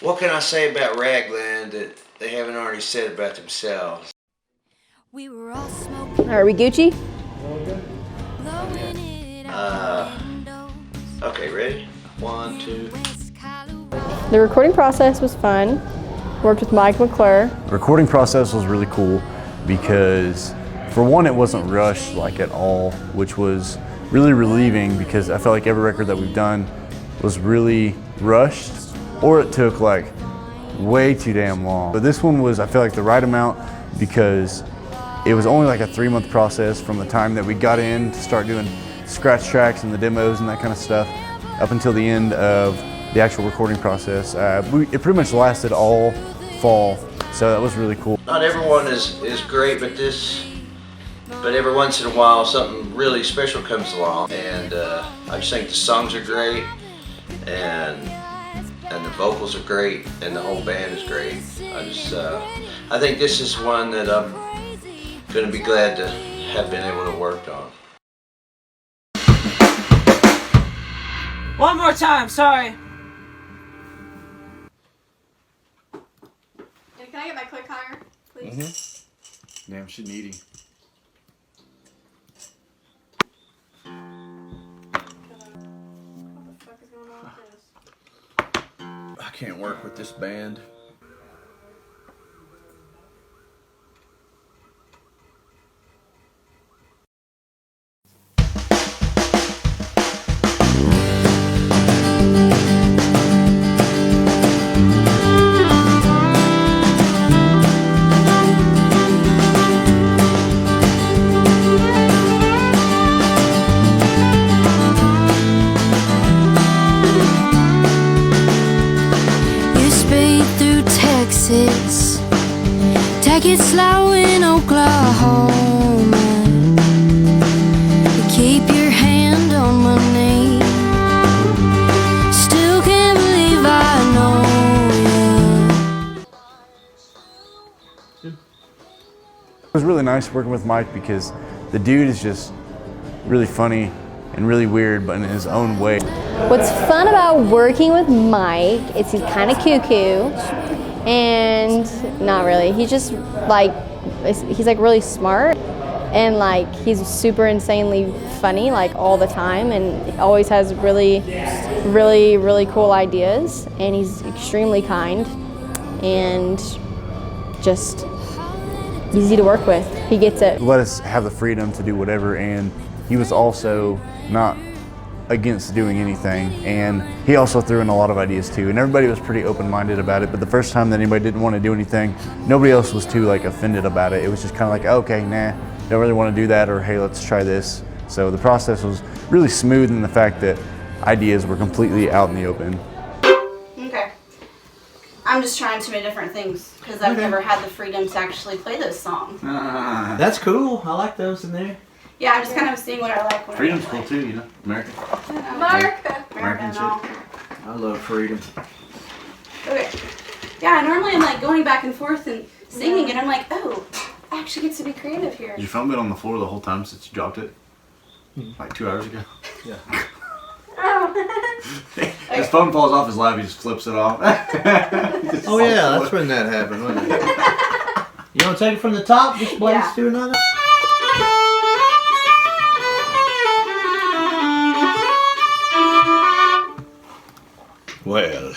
What can I say about Ragland that they haven't already said about themselves? We were all smoking. Are we Gucci? Okay, ready? 1, 2. The recording process was fun. Worked with McClure. The recording process was really cool because, for one, it wasn't rushed like at all, which was really relieving because I felt like every record that we've done was really rushed, or it took like way too damn long. But this one was, I feel like, the right amount because it was only like a 3-month process from the time that we got in to start doing scratch tracks and the demos and that kind of stuff up until the end of the actual recording process. It pretty much lasted all fall, so that was really cool. Not everyone is great, but every once in a while something really special comes along, and I just think the songs are great, and the vocals are great, and the whole band is great. I think this is one that I'm going to be glad to have been able to work on. One more time, sorry. Can I get my click higher, please? Damn, she needy. What the fuck is going on with this? I can't work with this band. Take it slow in Oklahoma. Keep your hand on my knee. Still can't believe I know you. It was really nice working with Mike because the dude is just really funny and really weird, but in his own way. What's fun about working with Mike is he's kind of cuckoo, and not really. He's just like, he's like really smart, and like he's super insanely funny like all the time, and always has really cool ideas, and he's extremely kind and just easy to work with. He gets it. Let us have the freedom to do whatever, and he was also not against doing anything, and he also threw in a lot of ideas too, and everybody was pretty open-minded about it. But the first time that anybody didn't want to do anything, nobody else was too like offended about it. It was just kind of like, okay, nah, don't really want to do that, or hey, let's try this. So the process was really smooth in the fact that ideas were completely out in the open. Okay. I'm just trying too many different things because I've never had the freedom to actually play those songs. That's cool. I like those in there. Yeah, I'm just kind of seeing what I like. When Freedom's I cool too, you know, American. American shit. I love freedom. Okay. Yeah, normally I'm like going back and forth and singing, and I'm like, oh, I actually get to be creative here. Did you film it on the floor the whole time since you dropped it? Like 2 hours ago? Yeah. Oh. His phone falls off his lap, he just flips it off. Oh yeah, that's when that happened, wasn't it? You want to take it from the top, just blaze Yeah. to another? Well.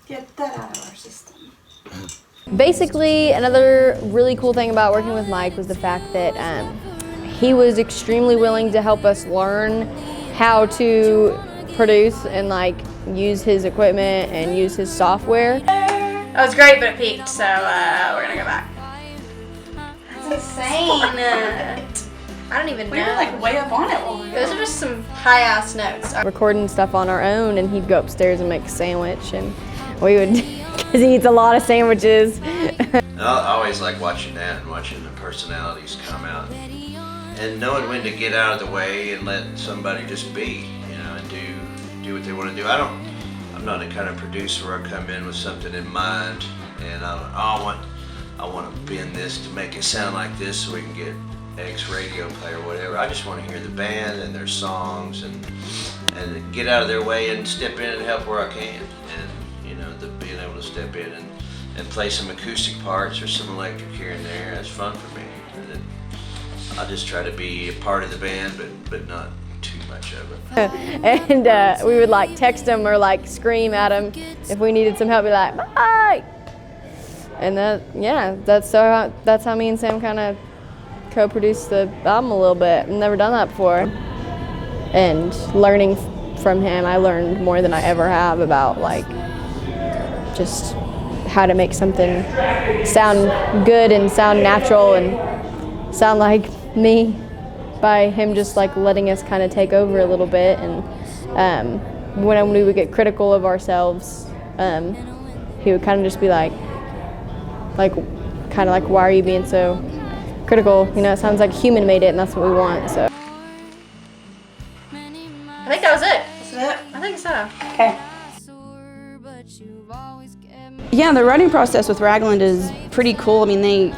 Get that out of our system. Basically, another really cool thing about working with Mike was the fact that he was extremely willing to help us learn how to produce and like use his equipment and use his software. That was great, but it peaked, so we're gonna go back. That's insane. I don't even know. We were like way up on it while we were Those are just some high ass notes. Recording stuff on our own, and he'd go upstairs and make a sandwich, and we would, because he eats a lot of sandwiches. I always like watching that and watching the personalities come out, and knowing when to get out of the way and let somebody just be, you know, and do what they want to do. I'm not the kind of producer where I come in with something in mind, and I want to bend this to make it sound like this so we can get X radio play or whatever. I just want to hear the band and their songs and get out of their way and step in and help where I can. And you know, step in and play some acoustic parts or some electric here and there. It's fun for me. And I just try to be a part of the band, but not too much of it. And we would like text him or like scream at him if we needed some help. Be like, bye. And that's how me and Sam kind of co-produced the album a little bit. I've never done that before. And learning from him, I learned more than I ever have about like just how to make something sound good and sound natural and sound like me, by him just like letting us kind of take over a little bit. And when we would get critical of ourselves, he would kind of just be like kind of like, why are you being so critical? You know, it sounds like a human made it, and that's what we want. So I think that was it. That's it? I think so. Okay. Yeah, the writing process with Ragland is pretty cool. I mean,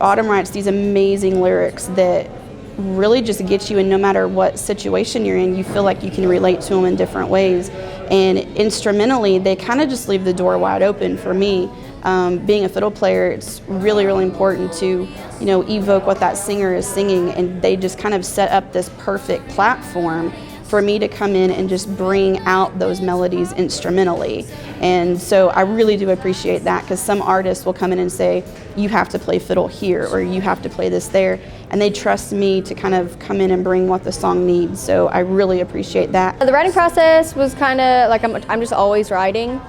Autumn writes these amazing lyrics that really just get you in no matter what situation you're in, you feel like you can relate to them in different ways. And instrumentally, they kind of just leave the door wide open for me. Being a fiddle player, it's really, really important to, you know, evoke what that singer is singing, and they just kind of set up this perfect platform for me to come in and just bring out those melodies instrumentally. And so I really do appreciate that, because some artists will come in and say, you have to play fiddle here, or you have to play this there, and they trust me to kind of come in and bring what the song needs. So I really appreciate that. the writing process was kind of like I'm just always writing,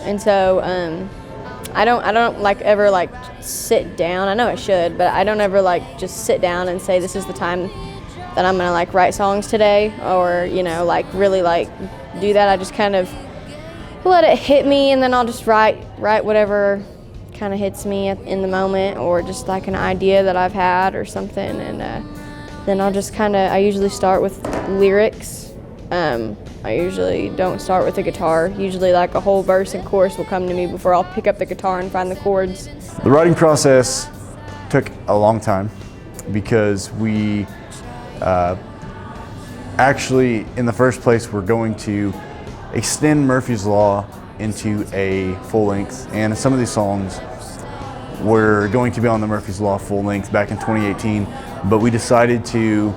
and so I don't like ever like sit down. I know I should, but I don't ever like just sit down and say this is the time that I'm gonna like write songs today, or you know, like really like do that. I just kind of let it hit me, and then I'll just write whatever kind of hits me in the moment, or just like an idea that I've had or something. And then I'll just I usually start with lyrics. I usually don't start with the guitar. Usually like a whole verse and chorus will come to me before I'll pick up the guitar and find the chords. The writing process took a long time because we actually, in the first place, we're going to extend Murphy's Law into a full length, and some of these songs were going to be on the Murphy's Law full length back in 2018, but we decided to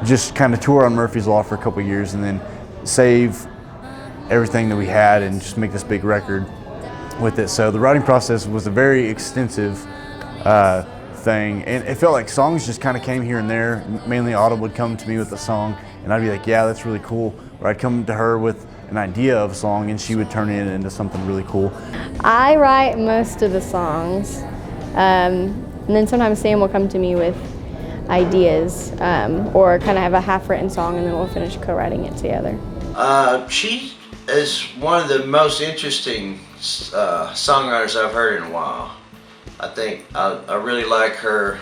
just kind of tour on Murphy's Law for a couple years and then save everything that we had and just make this big record with it. So the writing process was a very extensive thing, and it felt like songs just kind of came here and there. Mainly Autumn would come to me with a song, and I'd be like, yeah, that's really cool. Or I'd come to her with an idea of a song, and she would turn it into something really cool. I write most of the songs, and then sometimes Sam will come to me with ideas, or kind of have a half-written song, and then we'll finish co-writing it together. She is one of the most interesting songwriters I've heard in a while. I think I really like her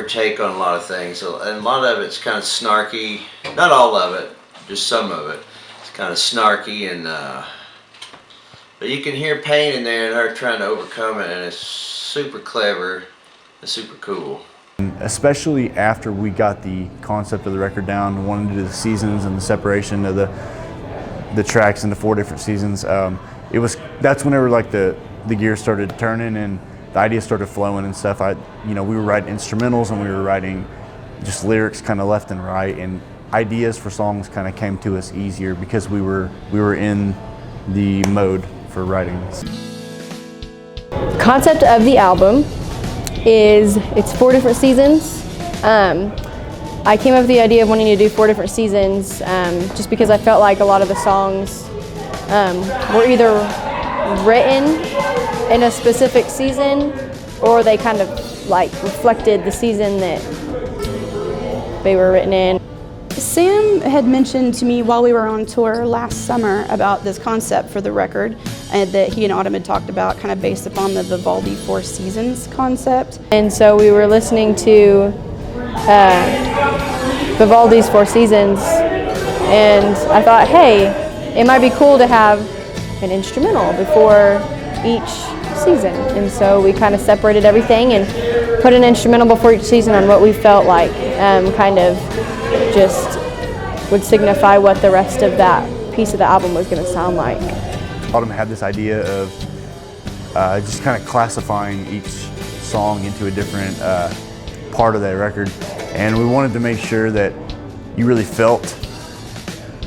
take on a lot of things, and a lot of it's kind of snarky. Not all of it, just some of it. It's kind of snarky, and but you can hear pain in there and her trying to overcome it, and it's super clever and super cool. Especially after we got the concept of the record down, wanted to do the seasons and the separation of the tracks into 4 different seasons. That's whenever like the gears started turning and the ideas started flowing and stuff. We were writing instrumentals and we were writing just lyrics kind of left and right, and ideas for songs kind of came to us easier because we were in the mode for writing. Concept of the album is it's 4 different seasons. I came up with the idea of wanting to do 4 different seasons just because I felt like a lot of the songs were either written in a specific season, or they kind of like reflected the season that they were written in. Sam had mentioned to me while we were on tour last summer about this concept for the record that he and Autumn had talked about, kind of based upon the Vivaldi 4 Seasons concept. And so we were listening to Vivaldi's 4 Seasons, and I thought, hey, it might be cool to have an instrumental before each season. And so we kind of separated everything and put an instrumental before each season on what we felt like kind of just would signify what the rest of that piece of the album was going to sound like. Autumn had this idea of just kind of classifying each song into a different part of that record, and we wanted to make sure that you really felt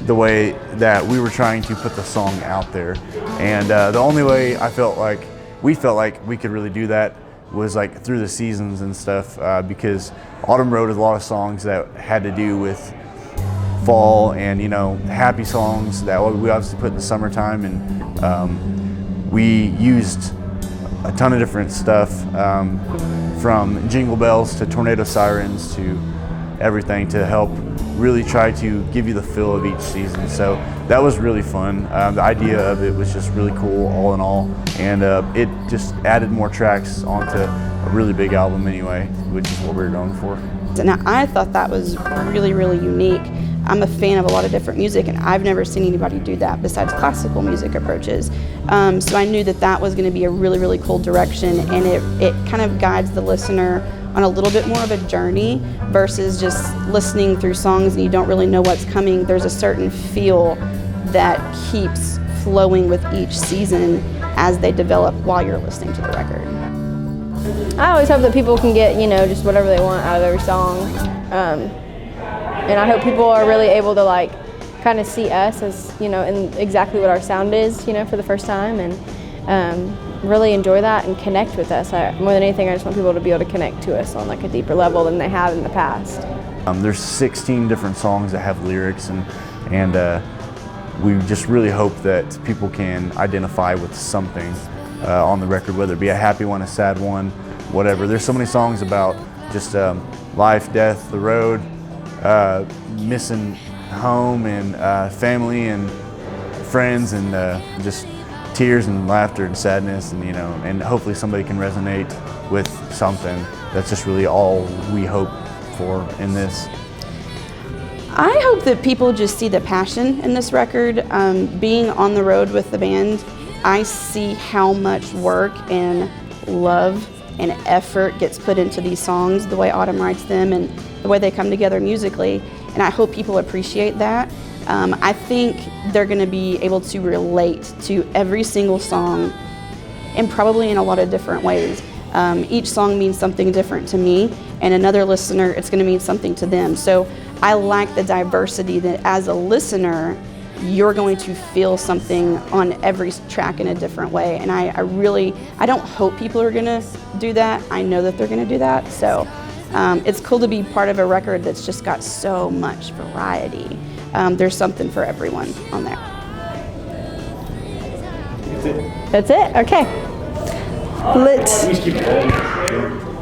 the way that we were trying to put the song out there. And the only way we felt like we could really do that was like through the seasons and stuff, because Autumn wrote a lot of songs that had to do with fall and, you know, happy songs that we obviously put in the summertime, and we used a ton of different stuff, from jingle bells to tornado sirens to everything, to help really try to give you the feel of each season. So that was really fun. The idea of it was just really cool all in all, and it just added more tracks onto a really big album anyway, which is what we were going for. Now, I thought that was really, really unique. I'm a fan of a lot of different music, and I've never seen anybody do that besides classical music approaches. So I knew that that was going to be a really, really cool direction, and it kind of guides the listener on a little bit more of a journey versus just listening through songs and you don't really know what's coming. There's a certain feel that keeps flowing with each season as they develop while you're listening to the record. I always hope that people can get, you know, just whatever they want out of every song. And I hope people are really able to like kind of see us as, you know, in exactly what our sound is, you know, for the first time, and really enjoy that and connect with us. More than anything, I just want people to be able to connect to us on like a deeper level than they have in the past. There's 16 different songs that have lyrics, and we just really hope that people can identify with something on the record, whether it be a happy one, a sad one, whatever. There's so many songs about just life, death, the road, missing home and family and friends, and just tears and laughter and sadness, and, you know, and hopefully somebody can resonate with something. That's just really all we hope for in this. I hope that people just see the passion in this record. Being on the road with the band, I see how much work and love and effort gets put into these songs, the way Autumn writes them and the way they come together musically, and I hope people appreciate that. I think they're going to be able to relate to every single song, and probably in a lot of different ways. Each song means something different to me, and another listener, it's going to mean something to them. So I like the diversity that as a listener, you're going to feel something on every track in a different way. And I don't hope people are going to do that. I know that they're going to do that. So it's cool to be part of a record that's just got so much variety. There's something for everyone on there. That's it? Okay. Please keep it going.